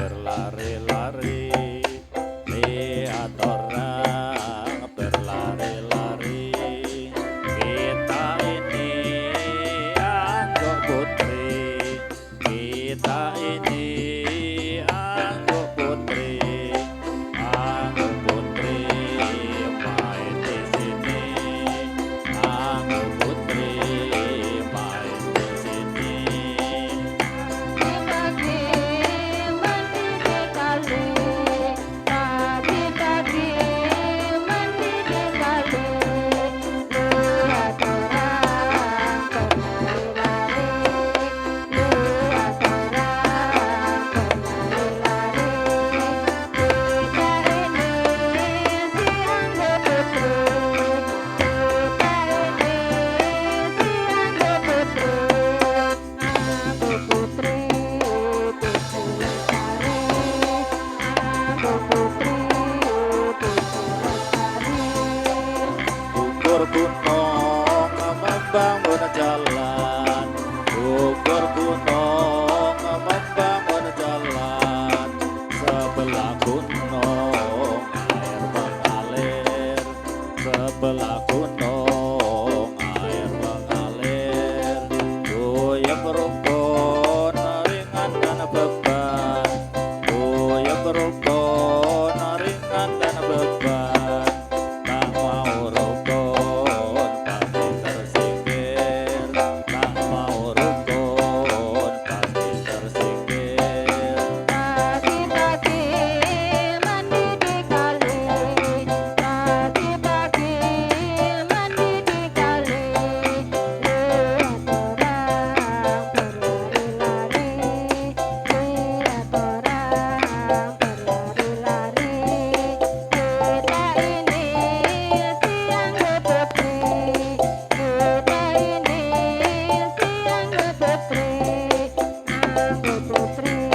berlari-lari, lihat orang berlari-lari. Kita ini angguk putri, kita ini angguk putri, angguk putri main di sini, angguk putri main di sini. Ukur gunung membangun jalan, ukur gunung membangun jalan. Sebelah gunung air mengalir, sebelah gunung air mengalir. Goyang rumpun ringan dan beban, goyang rumpun ringan dan beban. Tak mau rukun pasti tersingkir, tak mau rukun pasti tersingkir. Pagi-pagi mandi di kali, pagi-pagi mandi di kali. Lihat orang berlari-lari, lihat orang berlari-lari. Kita ini siang putri, kita ini siang putri, anggur putri.